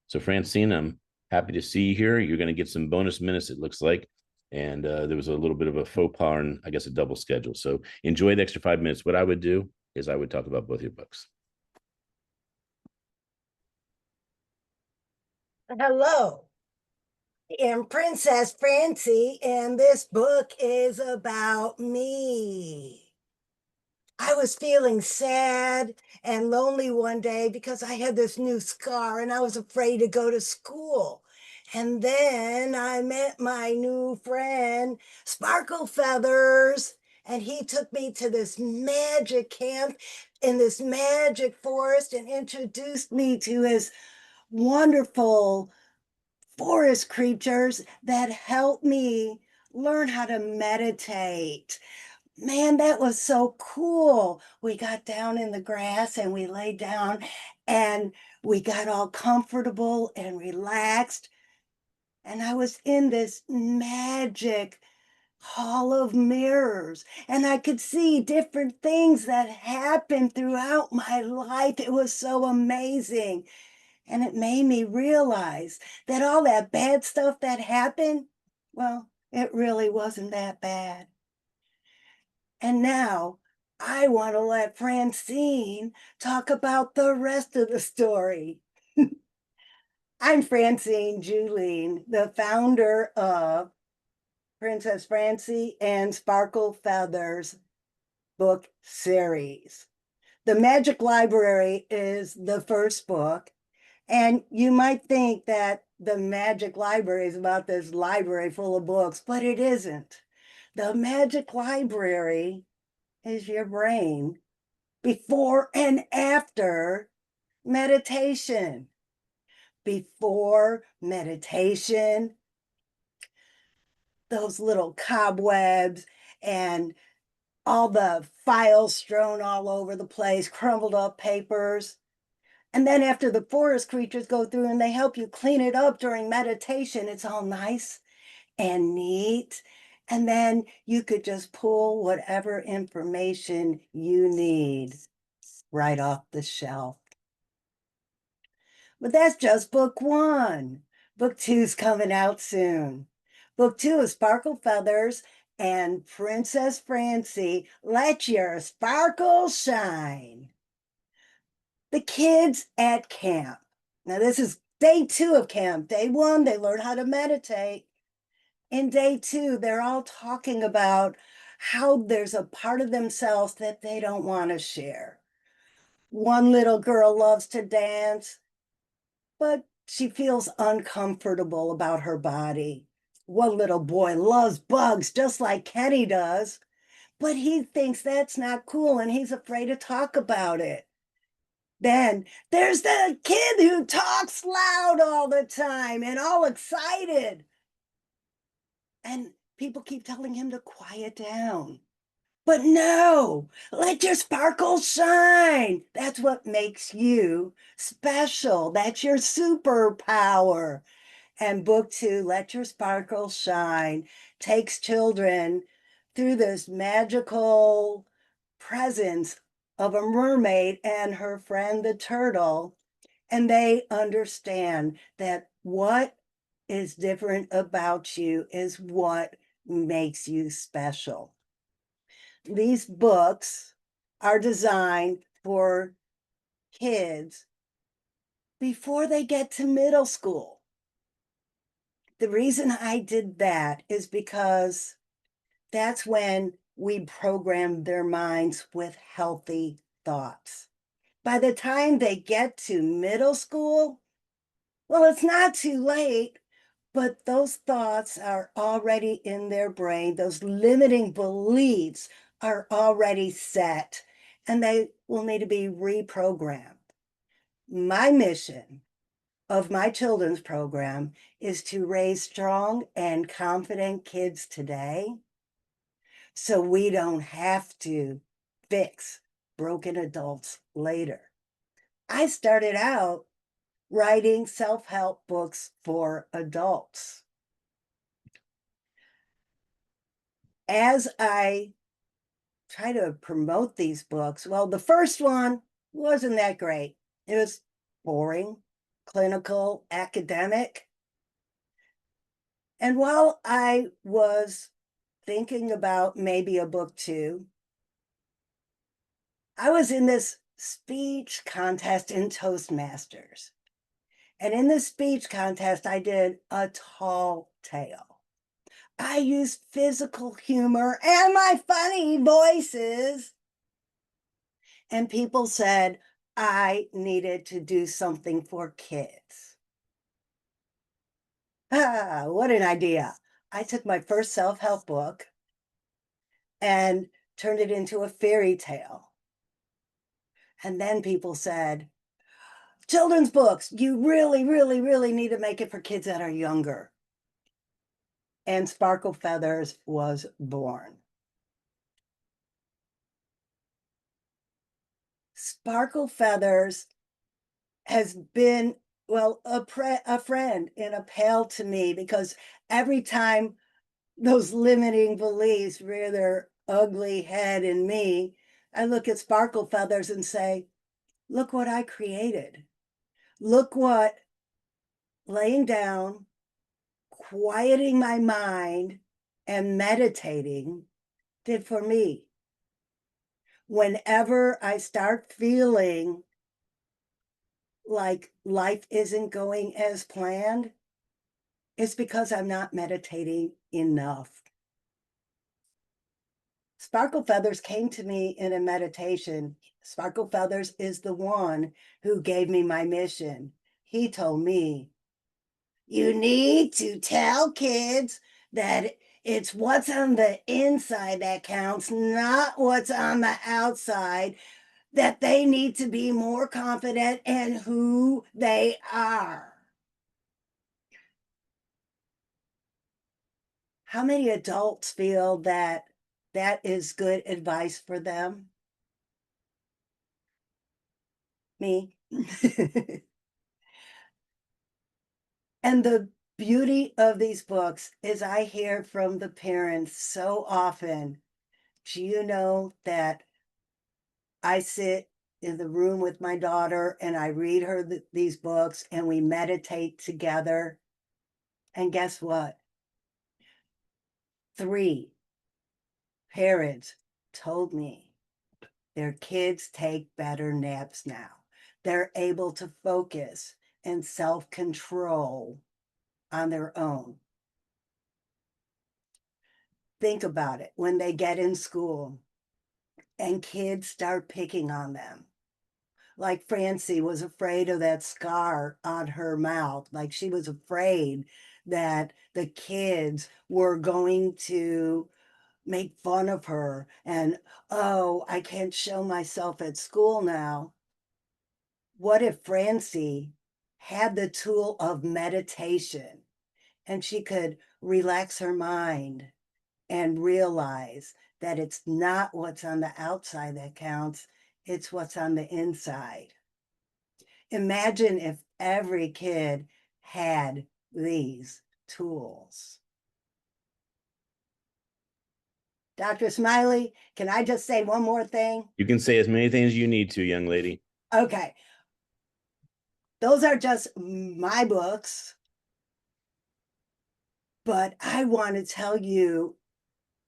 So Francine, I'm happy to see you here. You're going to get some bonus minutes, it looks like. And there was a little bit of a faux pas and I guess a double schedule. So enjoy the extra 5 minutes. What I would do is I would talk about both your books. Hello, I'm Princess Francie, and this book is about me. I was feeling sad and lonely one day because I had this new scar and I was afraid to go to school. And then I met my new friend, Sparkle Feathers, and he took me to this magic camp in this magic forest and introduced me to his wonderful forest creatures that help me learn how to meditate. Man, that was so cool. We got down in the grass and we laid down and we got all comfortable and relaxed. And I was in this magic hall of mirrors and I could see different things that happened throughout my life. It was so amazing. And it made me realize that all that bad stuff that happened, well, it really wasn't that bad. And now I want to let Francine talk about the rest of the story. I'm Francine Juhlin, the founder of Princess Francie and Sparkle Feathers book series. The Magic Library is the first book. And you might think that the Magic Library is about this library full of books, but it isn't. The Magic Library is your brain before and after meditation. Before meditation, those little cobwebs and all the files strewn all over the place, crumbled up papers. And then after the forest creatures go through and they help you clean it up during meditation, it's all nice and neat. And then you could just pull whatever information you need right off the shelf. But that's just book one. Book two's coming out soon. Book two is Sparkle Feathers and Princess Francie. Let your sparkle shine. The kids at camp. Now, this is day two of camp. Day one, they learn how to meditate. In day two, they're all talking about how there's a part of themselves that they don't want to share. One little girl loves to dance, but she feels uncomfortable about her body. One little boy loves bugs just like Kenny does, but he thinks that's not cool and he's afraid to talk about it. Then there's the kid who talks loud all the time and all excited. And people keep telling him to quiet down. But no, let your sparkle shine. That's what makes you special. That's your superpower. And book two, Let Your Sparkle Shine, takes children through this magical presence of a mermaid and her friend, the turtle. And they understand that what is different about you is what makes you special. These books are designed for kids before they get to middle school. The reason I did that is because that's when we program their minds with healthy thoughts. By the time they get to middle school, well, it's not too late, but those thoughts are already in their brain. Those limiting beliefs are already set, and they will need to be reprogrammed. My mission of my children's program is to raise strong and confident kids today so we don't have to fix broken adults later. I started out writing self-help books for adults. As I try to promote these books, well, the first one wasn't that great. It was boring. clinical, academic. And while I was thinking about maybe a book too, I was in this speech contest in Toastmasters. And in the speech contest, I did a tall tale. I used physical humor and my funny voices. And people said I needed to do something for kids. Ah, what an idea. I took my first self-help book and turned it into a fairy tale. And then people said, children's books, you really, really, really need to make it for kids that are younger. And Sparkle Feathers was born. Sparkle Feathers has been, well, a friend and a pal to me, because every time those limiting beliefs rear their ugly head in me, I look at Sparkle Feathers and say, look what I created. Look what laying down, quieting my mind, and meditating did for me. Whenever I start feeling like life isn't going as planned, it's because I'm not meditating enough. Sparkle Feathers came to me in a meditation. Sparkle Feathers is the one who gave me my mission. He told me, you need to tell kids that it's what's on the inside that counts, not what's on the outside, that they need to be more confident in who they are. How many adults feel that that is good advice for them? Me. And the beauty of these books is I hear from the parents so often, do you know that I sit in the room with my daughter and I read her these books and we meditate together? And guess what? 3 parents told me their kids take better naps now. They're able to focus and self-control on their own. Think about it when they get in school and kids start picking on them. Like Francie was afraid of that scar on her mouth. Like she was afraid that the kids were going to make fun of her and, oh, I can't show myself at school now. What if Francie had the tool of meditation and she could relax her mind and realize that it's not what's on the outside that counts, it's what's on the inside. Imagine if every kid had these tools. Dr. Smiley, can I just say one more thing? You can say as many things as you need to, young lady. Okay. Those are just my books, but I want to tell you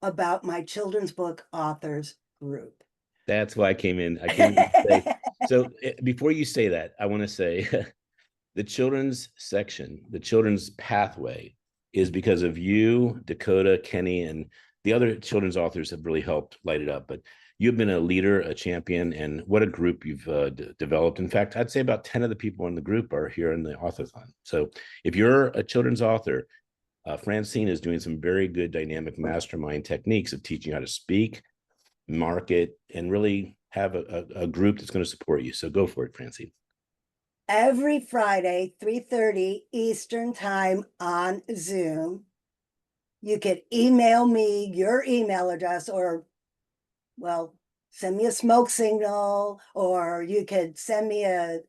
about my children's book authors group. That's why I came in. I came in to say, so before you say that, I want to say the children's section, the children's pathway is because of you, Dakota, Kenny, and the other children's authors have really helped light it up. But you've been a leader, a champion, and what a group you've developed. In fact, I'd say about 10 of the people in the group are here in the authorathon. So if you're a children's author, Francine is doing some very good dynamic mastermind techniques of teaching you how to speak, market, and really have a group that's going to support you. So go for it, Francine. Every Friday, 3:30 Eastern Time on Zoom. You could email me your email address, or, well, send me a smoke signal, or you could send me a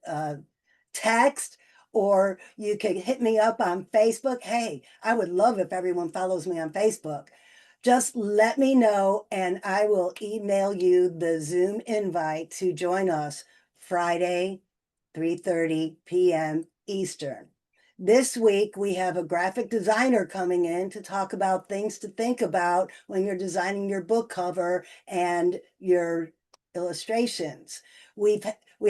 text, or you could hit me up on Facebook. Hey, I would love if everyone follows me on Facebook. Just let me know and I will email you the Zoom invite to join us Friday, 3:30 p.m. Eastern. This week, we have a graphic designer coming in to talk about things to think about when you're designing your book cover and your illustrations. We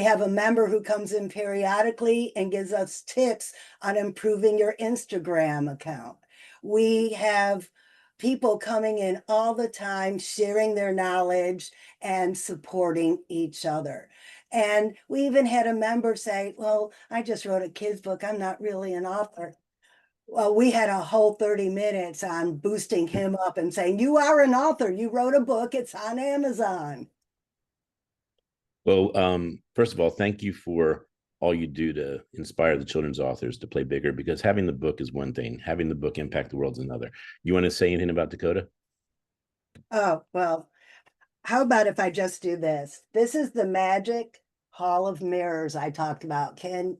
have a member who comes in periodically and gives us tips on improving your Instagram account. We have people coming in all the time, sharing their knowledge and supporting each other. And we even had a member say, well, I just wrote a kid's book. I'm not really an author. Well, we had a whole 30 minutes on boosting him up and saying, you are an author. You wrote a book. It's on Amazon. Well, first of all, thank you for all you do to inspire the children's authors to play bigger, because having the book is one thing, having the book impact the world is another. You want to say anything about Dakota? Oh, well, how about if I just do this? This is the magic hall of mirrors I talked about. Can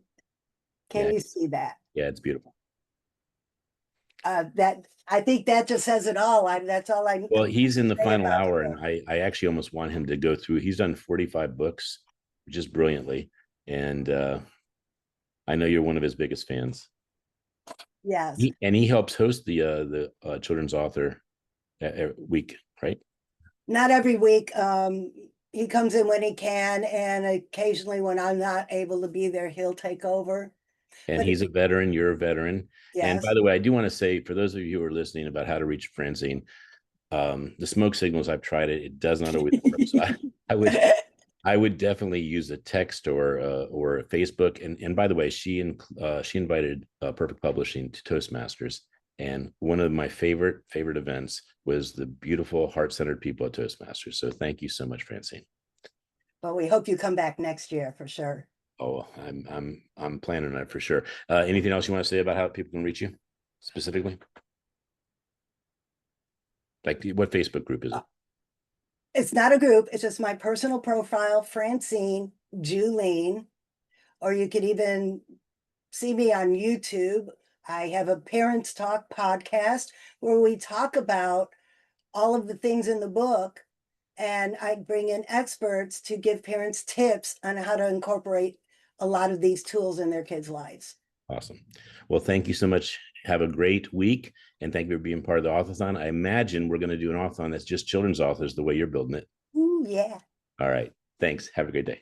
Yeah, you see that? yeah, it's beautiful. That I think that just says it all. That's all I Well, he's in the say final about the hour, and book. I actually almost want him to go through. He's done 45 books, just brilliantly, and I know you're one of his biggest fans. Yes. He helps host the children's author week, right? Not every week. He comes in when he can, and occasionally when I'm not able to be there, he'll take over. And But he's a veteran, you're a veteran. And by yes. the way, I do want to say, for those of you who are listening, about how to reach Francine, the smoke signals, I've tried it, it does not always work. So I would I would definitely use a text or Facebook. And by the way, she invited Perfect Publishing to Toastmasters, and one of my favorite events was the beautiful heart-centered people at Toastmasters. So thank you so much, Francine. But we hope you come back next year for sure. Oh, I'm planning on it for sure. Anything else you want to say about how people can reach you specifically? Like what Facebook group is it? It's not a group, it's just my personal profile, Francine Juhlin, or you could even see me on YouTube. I have a Parents Talk podcast where we talk about all of the things in the book, and I bring in experts to give parents tips on how to incorporate a lot of these tools in their kids' lives. Awesome. Well, thank you so much. Have a great week, and thank you for being part of the Author-thon. I imagine we're going to do an Author-thon that's just children's authors, the way you're building it. Ooh, yeah. All right. Thanks. Have a great day.